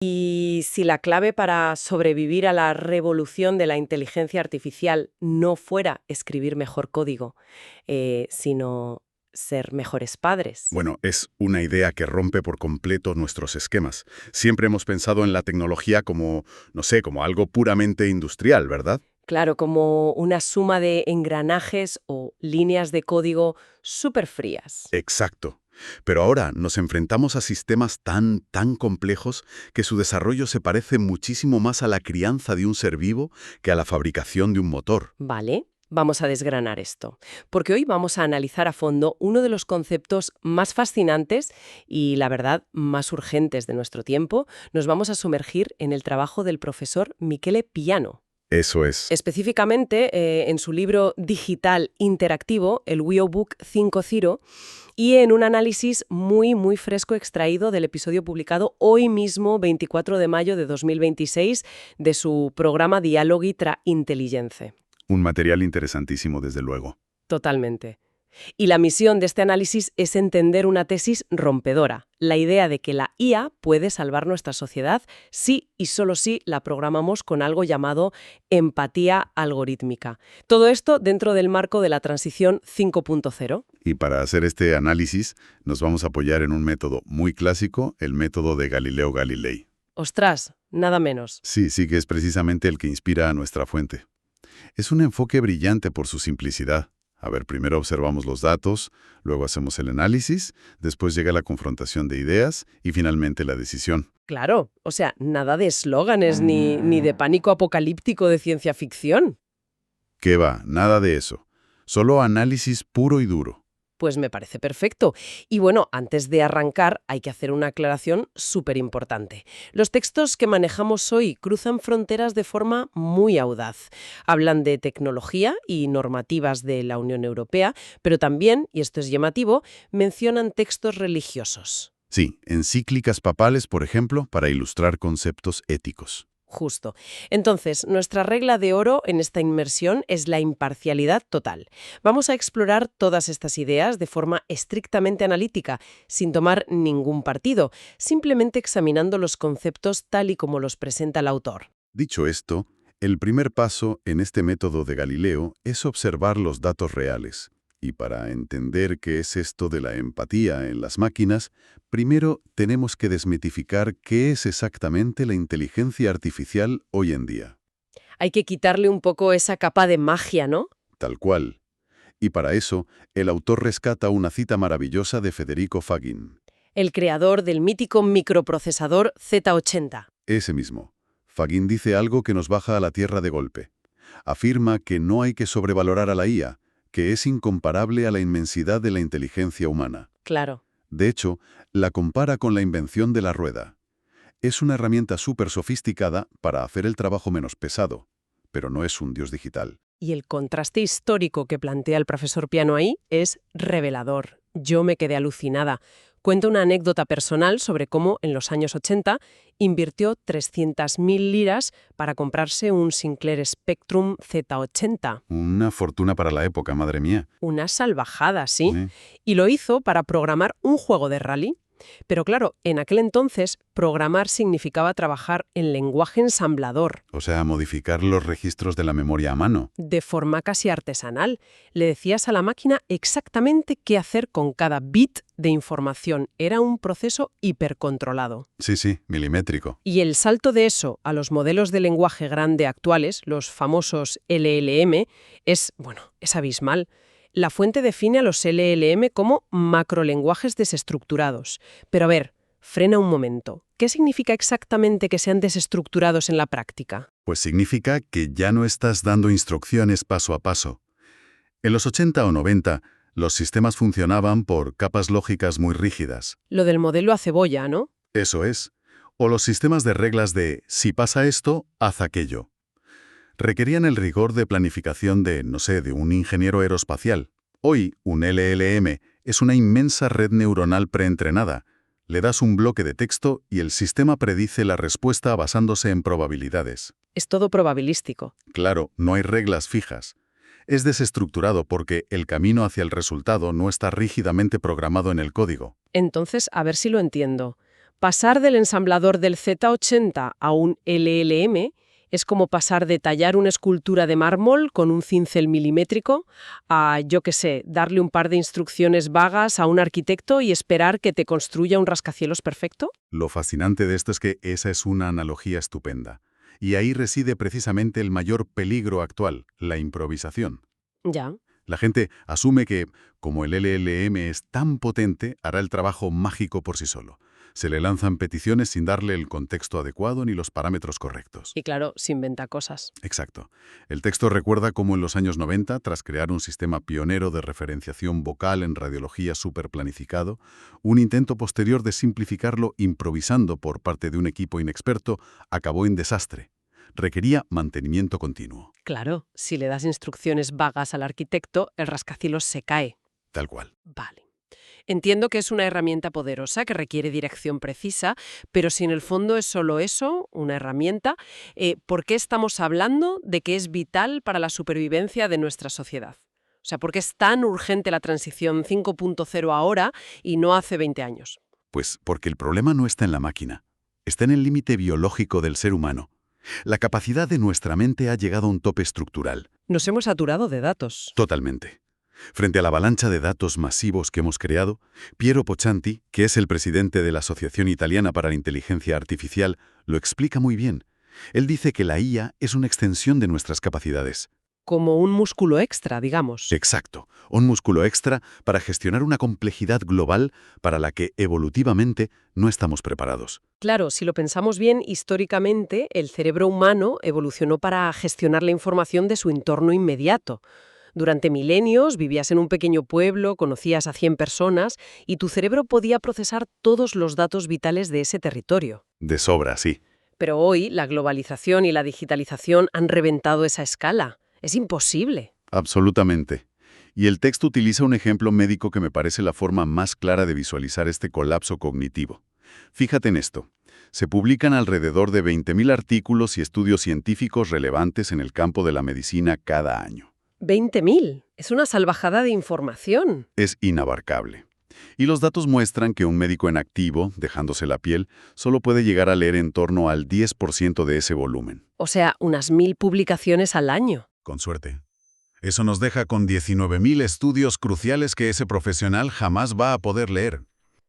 Y si la clave para sobrevivir a la revolución de la inteligencia artificial no fuera escribir mejor código, sino ser mejores padres. Bueno, es una idea que rompe por completo nuestros esquemas. Siempre hemos pensado en la tecnología como, no sé, como algo puramente industrial, ¿verdad? Claro, como una suma de engranajes o líneas de código súper frías. Exacto. Pero ahora nos enfrentamos a sistemas tan complejos que su desarrollo se parece muchísimo más a la crianza de un ser vivo que a la fabricación de un motor. Vale, vamos a desgranar esto, porque hoy vamos a analizar a fondo uno de los conceptos más fascinantes y, la verdad, más urgentes de nuestro tiempo. Nos vamos a sumergir en el trabajo del profesor Michele Piano. Eso es. Específicamente, en su libro digital interactivo, el WioBook 5.0, y en un análisis muy fresco extraído del episodio publicado hoy mismo, 24 de mayo de 2026, de su programa Dialoghi tra Intelligenze. Un material interesantísimo, desde luego. Totalmente. Y la misión de este análisis es entender una tesis rompedora, la idea de que la IA puede salvar nuestra sociedad si y solo si la programamos con algo llamado empatía algorítmica. Todo esto dentro del marco de la transición 5.0. Y para hacer este análisis nos vamos a apoyar en un método muy clásico, el método de Galileo Galilei. Ostras, nada menos. Sí, que es precisamente el que inspira a nuestra fuente. Es un enfoque brillante por su simplicidad. A ver, primero observamos los datos, luego hacemos el análisis, después llega la confrontación de ideas y finalmente la decisión. Claro, o sea, nada de eslóganes ni de pánico apocalíptico de ciencia ficción. ¿Qué va? Nada de eso. Solo análisis puro y duro. Pues me parece perfecto. Y bueno, antes de arrancar hay que hacer una aclaración súper importante. Los textos que manejamos hoy cruzan fronteras de forma muy audaz. Hablan de tecnología y normativas de la Unión Europea, pero también, y esto es llamativo, mencionan textos religiosos. Sí, encíclicas papales, por ejemplo, para ilustrar conceptos éticos. Justo. Entonces, nuestra regla de oro en esta inmersión es la imparcialidad total. Vamos a explorar todas estas ideas de forma estrictamente analítica, sin tomar ningún partido, simplemente examinando los conceptos tal y como los presenta el autor. Dicho esto, el primer paso en este método de Galileo es observar los datos reales. Y para entender qué es esto de la empatía en las máquinas, primero tenemos que desmitificar qué es exactamente la inteligencia artificial hoy en día. Hay que quitarle un poco esa capa de magia, ¿no? Tal cual. Y para eso, el autor rescata una cita maravillosa de Federico Fagin. El creador del mítico microprocesador Z80. Ese mismo. Fagin dice algo que nos baja a la tierra de golpe. Afirma que no hay que sobrevalorar a la IA, que es incomparable a la inmensidad de la inteligencia humana. Claro. De hecho, la compara con la invención de la rueda. Es una herramienta súper sofisticada para hacer el trabajo menos pesado, pero no es un dios digital. Y el contraste histórico que plantea el profesor Piano ahí es revelador. Yo me quedé alucinada. Cuenta una anécdota personal sobre cómo, en los años 80, invirtió 300.000 liras para comprarse un Sinclair Spectrum Z80. Una fortuna para la época, madre mía. Una salvajada, ¿sí? ¿Eh? Y lo hizo para programar un juego de rally. Pero claro, en aquel entonces, programar significaba trabajar en lenguaje ensamblador. O sea, modificar los registros de la memoria a mano. De forma casi artesanal. Le decías a la máquina exactamente qué hacer con cada bit de información. Era un proceso hipercontrolado. Sí, milimétrico. Y el salto de eso a los modelos de lenguaje grande actuales, los famosos LLM, es abismal. La fuente define a los LLM como macrolenguajes desestructurados. Pero a ver, frena un momento. ¿Qué significa exactamente que sean desestructurados en la práctica? Pues significa que ya no estás dando instrucciones paso a paso. En los 80 o 90, los sistemas funcionaban por capas lógicas muy rígidas. Lo del modelo a cebolla, ¿no? Eso es. O los sistemas de reglas de si pasa esto, haz aquello. Requerían el rigor de planificación de un ingeniero aeroespacial. Hoy, un LLM es una inmensa red neuronal preentrenada. Le das un bloque de texto y el sistema predice la respuesta basándose en probabilidades. Es todo probabilístico. Claro, no hay reglas fijas. Es desestructurado porque el camino hacia el resultado no está rígidamente programado en el código. Entonces, a ver si lo entiendo. Pasar del ensamblador del Z80 a un LLM es como pasar de tallar una escultura de mármol con un cincel milimétrico a, yo qué sé, darle un par de instrucciones vagas a un arquitecto y esperar que te construya un rascacielos perfecto. Lo fascinante de esto es que esa es una analogía estupenda. Y ahí reside precisamente el mayor peligro actual, la improvisación. Ya. La gente asume que, como el LLM es tan potente, hará el trabajo mágico por sí solo. Se le lanzan peticiones sin darle el contexto adecuado ni los parámetros correctos. Y claro, se inventa cosas. Exacto. El texto recuerda cómo en los años 90, tras crear un sistema pionero de referenciación vocal en radiología superplanificado, un intento posterior de simplificarlo improvisando por parte de un equipo inexperto acabó en desastre. Requería mantenimiento continuo. Claro, si le das instrucciones vagas al arquitecto, el rascacielos se cae. Tal cual. Vale. Entiendo que es una herramienta poderosa que requiere dirección precisa, pero si en el fondo es solo eso, una herramienta, ¿por qué estamos hablando de que es vital para la supervivencia de nuestra sociedad? O sea, ¿por qué es tan urgente la transición 5.0 ahora y no hace 20 años? Pues porque el problema no está en la máquina. Está en el límite biológico del ser humano. La capacidad de nuestra mente ha llegado a un tope estructural. Nos hemos saturado de datos. Totalmente. Frente a la avalancha de datos masivos que hemos creado, Piero Pochanti, que es el presidente de la Asociación Italiana para la Inteligencia Artificial, lo explica muy bien. Él dice que la IA es una extensión de nuestras capacidades. Como un músculo extra, digamos. Exacto, un músculo extra para gestionar una complejidad global para la que, evolutivamente, no estamos preparados. Claro, si lo pensamos bien, históricamente, el cerebro humano evolucionó para gestionar la información de su entorno inmediato. Durante milenios vivías en un pequeño pueblo, conocías a 100 personas y tu cerebro podía procesar todos los datos vitales de ese territorio. De sobra, sí. Pero hoy la globalización y la digitalización han reventado esa escala. Es imposible. Absolutamente. Y el texto utiliza un ejemplo médico que me parece la forma más clara de visualizar este colapso cognitivo. Fíjate en esto. Se publican alrededor de 20.000 artículos y estudios científicos relevantes en el campo de la medicina cada año. 20.000. Es una salvajada de información. Es inabarcable. Y los datos muestran que un médico en activo, dejándose la piel, solo puede llegar a leer en torno al 10% de ese volumen. O sea, unas 1.000 publicaciones al año. Con suerte. Eso nos deja con 19.000 estudios cruciales que ese profesional jamás va a poder leer.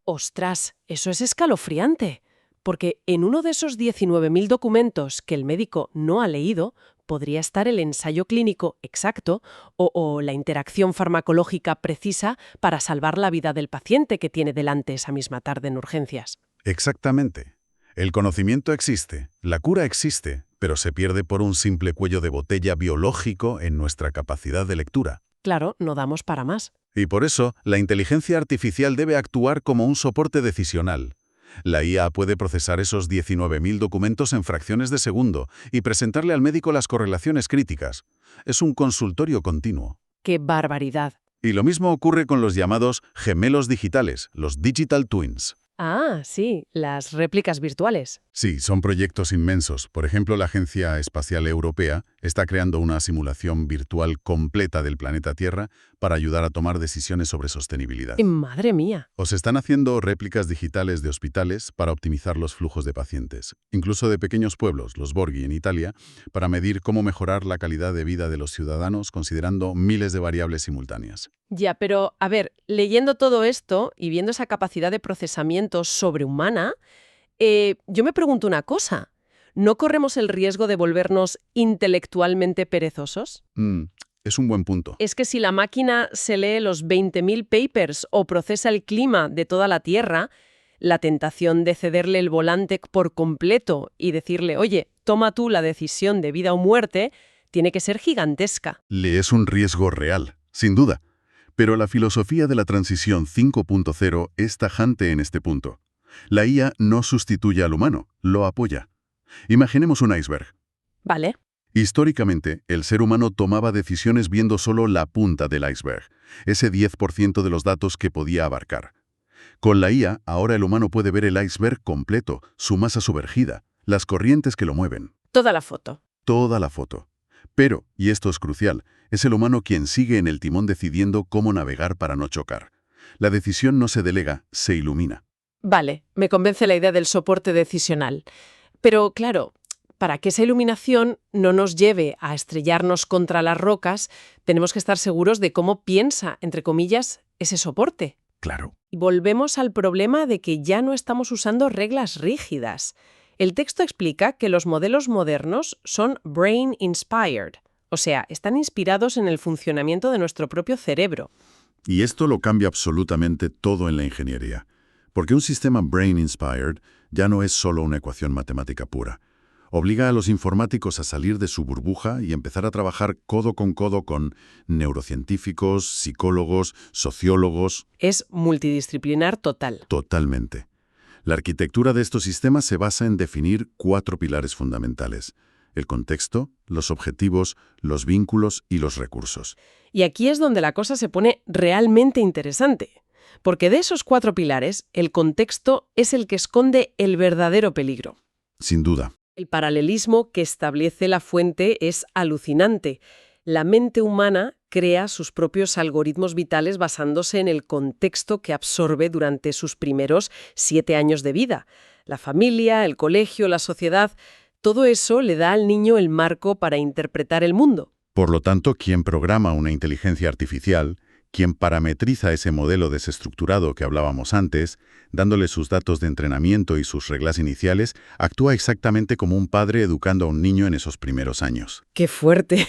¡Ostras! Eso es escalofriante. Porque en uno de esos 19.000 documentos que el médico no ha leído, podría estar el ensayo clínico exacto o la interacción farmacológica precisa para salvar la vida del paciente que tiene delante esa misma tarde en urgencias. Exactamente. El conocimiento existe, la cura existe, pero se pierde por un simple cuello de botella biológico en nuestra capacidad de lectura. Claro, no damos para más. Y por eso, la inteligencia artificial debe actuar como un soporte decisional. La IA puede procesar esos 19.000 documentos en fracciones de segundo y presentarle al médico las correlaciones críticas. Es un consultorio continuo. ¡Qué barbaridad! Y lo mismo ocurre con los llamados gemelos digitales, los digital twins. Ah, sí, las réplicas virtuales. Sí, son proyectos inmensos. Por ejemplo, la Agencia Espacial Europea está creando una simulación virtual completa del planeta Tierra para ayudar a tomar decisiones sobre sostenibilidad. ¡Madre mía! O se están haciendo réplicas digitales de hospitales para optimizar los flujos de pacientes, incluso de pequeños pueblos, los Borghi en Italia, para medir cómo mejorar la calidad de vida de los ciudadanos considerando miles de variables simultáneas. Ya, pero, a ver, leyendo todo esto y viendo esa capacidad de procesamiento sobrehumana, yo me pregunto una cosa. ¿No corremos el riesgo de volvernos intelectualmente perezosos? Es un buen punto. Es que si la máquina se lee los 20.000 papers o procesa el clima de toda la Tierra, la tentación de cederle el volante por completo y decirle, oye, toma tú la decisión de vida o muerte, tiene que ser gigantesca. Le es un riesgo real, sin duda. Pero la filosofía de la transición 5.0 es tajante en este punto. La IA no sustituye al humano, lo apoya. Imaginemos un iceberg. Vale. Históricamente, el ser humano tomaba decisiones viendo solo la punta del iceberg, ese 10% de los datos que podía abarcar. Con la IA, ahora el humano puede ver el iceberg completo, su masa sumergida, las corrientes que lo mueven. Toda la foto. Toda la foto. Pero, y esto es crucial, es el humano quien sigue en el timón decidiendo cómo navegar para no chocar. La decisión no se delega, se ilumina. Vale, me convence la idea del soporte decisional. Pero claro, para que esa iluminación no nos lleve a estrellarnos contra las rocas, tenemos que estar seguros de cómo piensa, entre comillas, ese soporte. Claro. Y volvemos al problema de que ya no estamos usando reglas rígidas. El texto explica que los modelos modernos son brain-inspired, o sea, están inspirados en el funcionamiento de nuestro propio cerebro. Y esto lo cambia absolutamente todo en la ingeniería. Porque un sistema brain-inspired ya no es solo una ecuación matemática pura. Obliga a los informáticos a salir de su burbuja y empezar a trabajar codo con neurocientíficos, psicólogos, sociólogos. Es multidisciplinar total. Totalmente. La arquitectura de estos sistemas se basa en definir 4 pilares fundamentales: el contexto, los objetivos, los vínculos y los recursos. Y aquí es donde la cosa se pone realmente interesante. Porque de esos 4 pilares, el contexto es el que esconde el verdadero peligro. Sin duda. El paralelismo que establece la fuente es alucinante. La mente humana crea sus propios algoritmos vitales basándose en el contexto que absorbe durante sus primeros 7 años de vida. La familia, el colegio, la sociedad, todo eso le da al niño el marco para interpretar el mundo. Por lo tanto, quien programa una inteligencia artificial, quien parametriza ese modelo desestructurado que hablábamos antes, dándole sus datos de entrenamiento y sus reglas iniciales, actúa exactamente como un padre educando a un niño en esos primeros años. ¡Qué fuerte!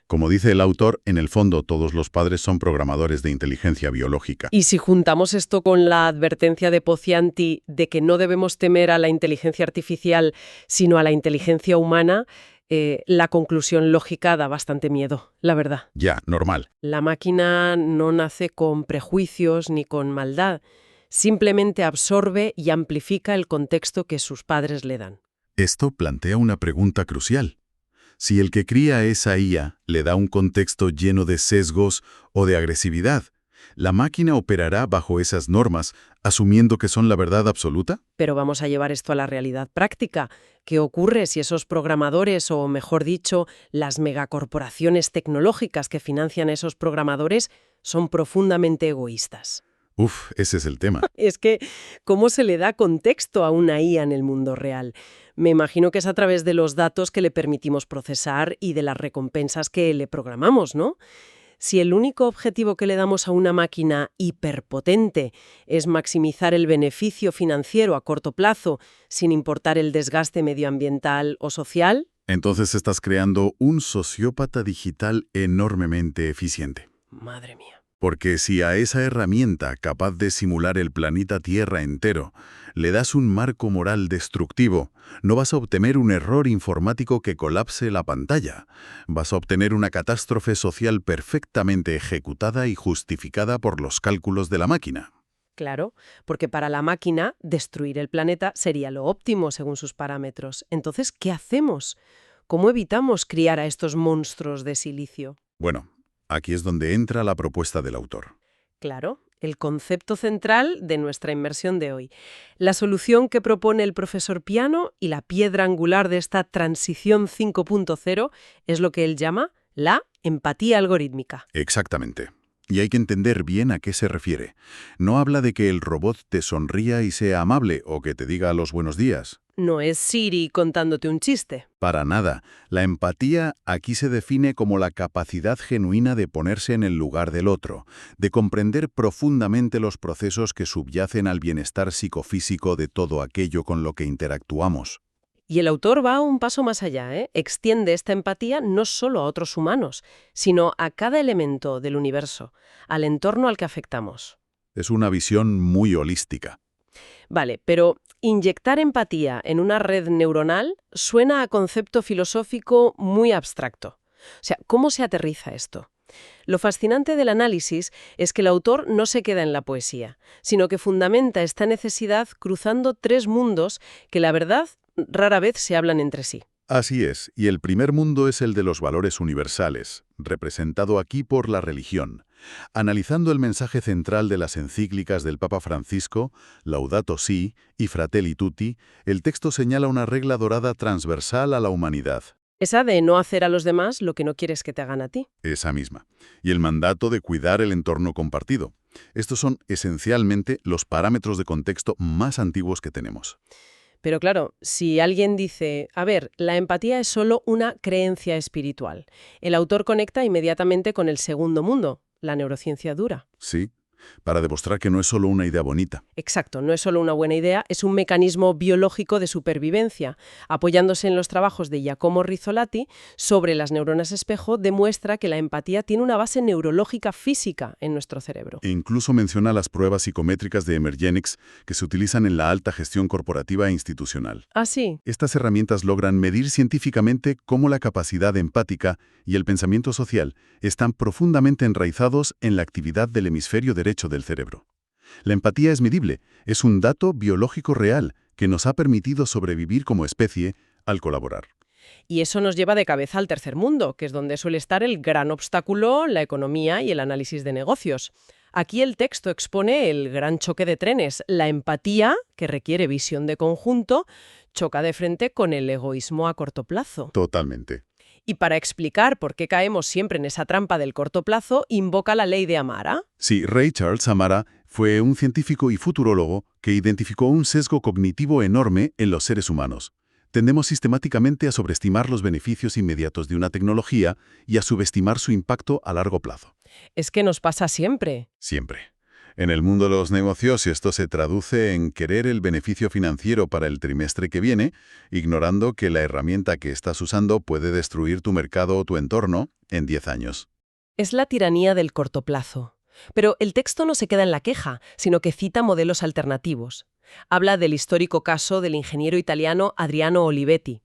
Como dice el autor, en el fondo todos los padres son programadores de inteligencia biológica. Y si juntamos esto con la advertencia de Pocianti de que no debemos temer a la inteligencia artificial, sino a la inteligencia humana, la conclusión lógica da bastante miedo, la verdad. Ya, normal. La máquina no nace con prejuicios ni con maldad, simplemente absorbe y amplifica el contexto que sus padres le dan. Esto plantea una pregunta crucial. Si el que cría esa IA le da un contexto lleno de sesgos o de agresividad, ¿la máquina operará bajo esas normas, asumiendo que son la verdad absoluta? Pero vamos a llevar esto a la realidad práctica. ¿Qué ocurre si esos programadores, o mejor dicho, las megacorporaciones tecnológicas que financian a esos programadores, son profundamente egoístas? Ese es el tema. Es que, ¿cómo se le da contexto a una IA en el mundo real? Me imagino que es a través de los datos que le permitimos procesar y de las recompensas que le programamos, ¿no? Si el único objetivo que le damos a una máquina hiperpotente es maximizar el beneficio financiero a corto plazo, sin importar el desgaste medioambiental o social... Entonces estás creando un sociópata digital enormemente eficiente. Madre mía. Porque si a esa herramienta capaz de simular el planeta Tierra entero le das un marco moral destructivo, no vas a obtener un error informático que colapse la pantalla. Vas a obtener una catástrofe social perfectamente ejecutada y justificada por los cálculos de la máquina. Claro, porque para la máquina destruir el planeta sería lo óptimo según sus parámetros. Entonces, ¿qué hacemos? ¿Cómo evitamos criar a estos monstruos de silicio? Bueno, aquí es donde entra la propuesta del autor. Claro, el concepto central de nuestra inmersión de hoy. La solución que propone el profesor Piano y la piedra angular de esta transición 5.0 es lo que él llama la empatía algorítmica. Exactamente. Y hay que entender bien a qué se refiere. No habla de que el robot te sonría y sea amable o que te diga los buenos días. No es Siri contándote un chiste. Para nada. La empatía aquí se define como la capacidad genuina de ponerse en el lugar del otro, de comprender profundamente los procesos que subyacen al bienestar psicofísico de todo aquello con lo que interactuamos. Y el autor va un paso más allá, ¿eh? Extiende esta empatía no solo a otros humanos, sino a cada elemento del universo, al entorno al que afectamos. Es una visión muy holística. Vale, pero inyectar empatía en una red neuronal suena a concepto filosófico muy abstracto. O sea, ¿cómo se aterriza esto? Lo fascinante del análisis es que el autor no se queda en la poesía, sino que fundamenta esta necesidad cruzando 3 mundos que, la verdad, rara vez se hablan entre sí. Así es, y el primer mundo es el de los valores universales, representado aquí por la religión. Analizando el mensaje central de las encíclicas del Papa Francisco, Laudato Si y Fratelli Tutti, el texto señala una regla dorada transversal a la humanidad. Esa de no hacer a los demás lo que no quieres que te hagan a ti. Esa misma. Y el mandato de cuidar el entorno compartido. Estos son esencialmente los parámetros de contexto más antiguos que tenemos. Pero claro, si alguien dice, a ver, la empatía es solo una creencia espiritual, el autor conecta inmediatamente con el segundo mundo, la neurociencia dura. Sí, para demostrar que no es solo una idea bonita. Exacto, no es solo una buena idea, es un mecanismo biológico de supervivencia. Apoyándose en los trabajos de Giacomo Rizzolatti sobre las neuronas espejo, demuestra que la empatía tiene una base neurológica física en nuestro cerebro. E incluso menciona las pruebas psicométricas de Emergenix que se utilizan en la alta gestión corporativa e institucional. Ah, sí. Estas herramientas logran medir científicamente cómo la capacidad empática y el pensamiento social están profundamente enraizados en la actividad del hemisferio derecho del cerebro. La empatía es medible, es un dato biológico real que nos ha permitido sobrevivir como especie al colaborar. Y eso nos lleva de cabeza al tercer mundo, que es donde suele estar el gran obstáculo, la economía y el análisis de negocios. Aquí el texto expone el gran choque de trenes. La empatía, que requiere visión de conjunto, choca de frente con el egoísmo a corto plazo. Totalmente. Y para explicar por qué caemos siempre en esa trampa del corto plazo, invoca la ley de Amara. Sí, Ray Charles Amara fue un científico y futurólogo que identificó un sesgo cognitivo enorme en los seres humanos. Tendemos sistemáticamente a sobreestimar los beneficios inmediatos de una tecnología y a subestimar su impacto a largo plazo. Es que nos pasa siempre. Siempre. En el mundo de los negocios esto se traduce en querer el beneficio financiero para el trimestre que viene, ignorando que la herramienta que estás usando puede destruir tu mercado o tu entorno en 10 años. Es la tiranía del corto plazo. Pero el texto no se queda en la queja, sino que cita modelos alternativos. Habla del histórico caso del ingeniero italiano Adriano Olivetti,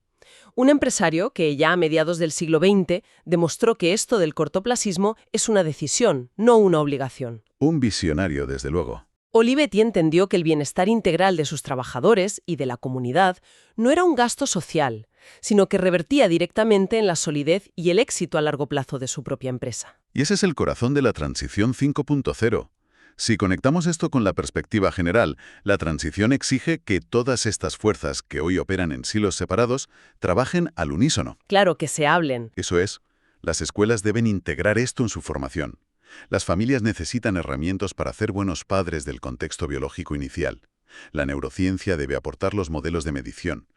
un empresario que ya a mediados del siglo XX demostró que esto del cortoplacismo es una decisión, no una obligación. Un visionario, desde luego. Olivetti entendió que el bienestar integral de sus trabajadores y de la comunidad no era un gasto social, sino que revertía directamente en la solidez y el éxito a largo plazo de su propia empresa. Y ese es el corazón de la transición 5.0. Si conectamos esto con la perspectiva general, la transición exige que todas estas fuerzas que hoy operan en silos separados trabajen al unísono. Claro, que se hablen. Eso es, las escuelas deben integrar esto en su formación. Las familias necesitan herramientas para hacer buenos padres del contexto biológico inicial. La neurociencia debe aportar los modelos de medición.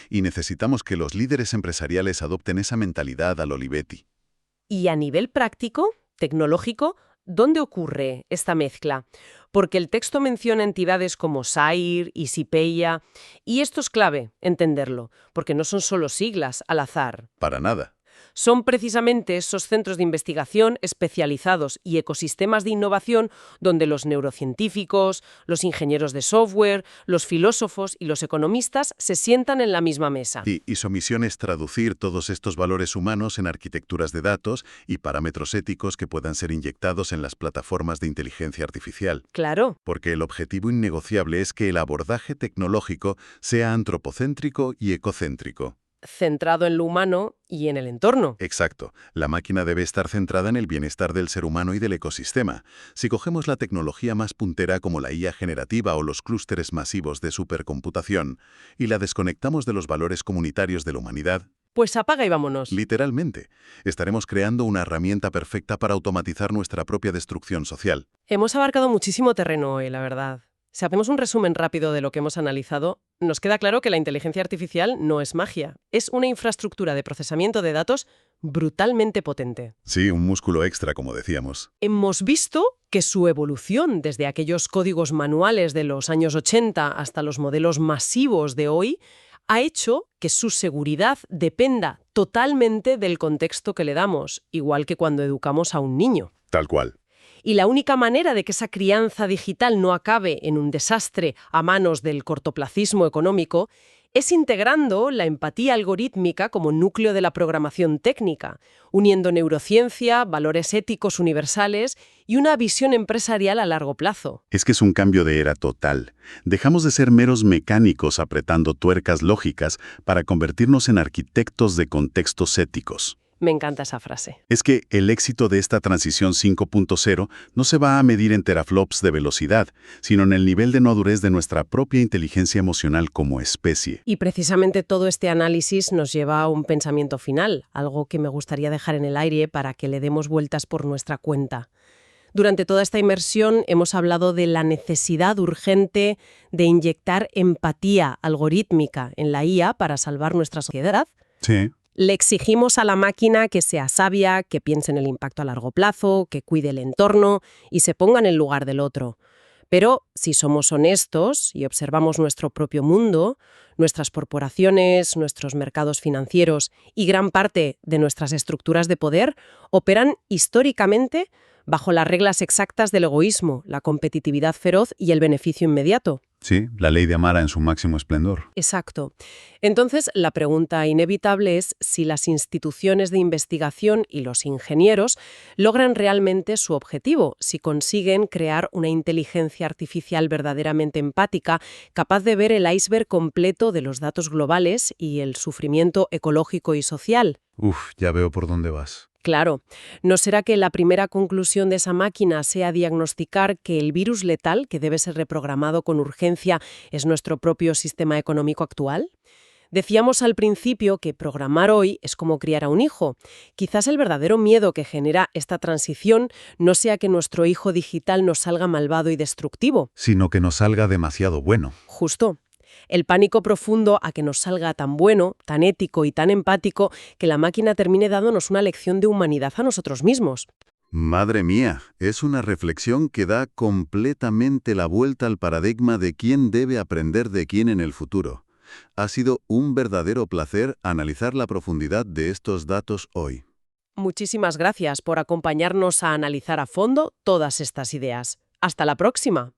Y necesitamos que los líderes empresariales adopten esa mentalidad al Olivetti. Y a nivel práctico, tecnológico, ¿dónde ocurre esta mezcla? Porque el texto menciona entidades como SAIR y SIPEIA, y esto es clave, entenderlo, porque no son solo siglas al azar. Para nada. Son precisamente esos centros de investigación especializados y ecosistemas de innovación donde los neurocientíficos, los ingenieros de software, los filósofos y los economistas se sientan en la misma mesa. Y su misión es traducir todos estos valores humanos en arquitecturas de datos y parámetros éticos que puedan ser inyectados en las plataformas de inteligencia artificial. Claro. Porque el objetivo innegociable es que el abordaje tecnológico sea antropocéntrico y ecocéntrico. Centrado en lo humano y en el entorno. Exacto. La máquina debe estar centrada en el bienestar del ser humano y del ecosistema. Si cogemos la tecnología más puntera como la IA generativa o los clústeres masivos de supercomputación y la desconectamos de los valores comunitarios de la humanidad, pues apaga y vámonos. Literalmente, estaremos creando una herramienta perfecta para automatizar nuestra propia destrucción social. Hemos abarcado muchísimo terreno hoy, la verdad. Si hacemos un resumen rápido de lo que hemos analizado, nos queda claro que la inteligencia artificial no es magia. Es una infraestructura de procesamiento de datos brutalmente potente. Sí, un músculo extra, como decíamos. Hemos visto que su evolución, desde aquellos códigos manuales de los años 80 hasta los modelos masivos de hoy, ha hecho que su seguridad dependa totalmente del contexto que le damos, igual que cuando educamos a un niño. Tal cual. Y la única manera de que esa crianza digital no acabe en un desastre a manos del cortoplacismo económico es integrando la empatía algorítmica como núcleo de la programación técnica, uniendo neurociencia, valores éticos universales y una visión empresarial a largo plazo. Es que es un cambio de era total. Dejamos de ser meros mecánicos apretando tuercas lógicas para convertirnos en arquitectos de contextos éticos. Me encanta esa frase. Es que el éxito de esta transición 5.0 no se va a medir en teraflops de velocidad, sino en el nivel de madurez de nuestra propia inteligencia emocional como especie. Y precisamente todo este análisis nos lleva a un pensamiento final, algo que me gustaría dejar en el aire para que le demos vueltas por nuestra cuenta. Durante toda esta inmersión hemos hablado de la necesidad urgente de inyectar empatía algorítmica en la IA para salvar nuestra sociedad. Sí. Le exigimos a la máquina que sea sabia, que piense en el impacto a largo plazo, que cuide el entorno y se ponga en el lugar del otro. Pero si somos honestos y observamos nuestro propio mundo, nuestras corporaciones, nuestros mercados financieros y gran parte de nuestras estructuras de poder operan históricamente bajo las reglas exactas del egoísmo, la competitividad feroz y el beneficio inmediato. Sí, la ley de Amara en su máximo esplendor. Exacto. Entonces, la pregunta inevitable es si las instituciones de investigación y los ingenieros logran realmente su objetivo, si consiguen crear una inteligencia artificial verdaderamente empática, capaz de ver el iceberg completo de los datos globales y el sufrimiento ecológico y social. Uf, ya veo por dónde vas. Claro, ¿no será que la primera conclusión de esa máquina sea diagnosticar que el virus letal, que debe ser reprogramado con urgencia, es nuestro propio sistema económico actual? Decíamos al principio que programar hoy es como criar a un hijo. Quizás el verdadero miedo que genera esta transición no sea que nuestro hijo digital nos salga malvado y destructivo. Sino que nos salga demasiado bueno. Justo. El pánico profundo a que nos salga tan bueno, tan ético y tan empático que la máquina termine dándonos una lección de humanidad a nosotros mismos. Madre mía, es una reflexión que da completamente la vuelta al paradigma de quién debe aprender de quién en el futuro. Ha sido un verdadero placer analizar la profundidad de estos datos hoy. Muchísimas gracias por acompañarnos a analizar a fondo todas estas ideas. Hasta la próxima.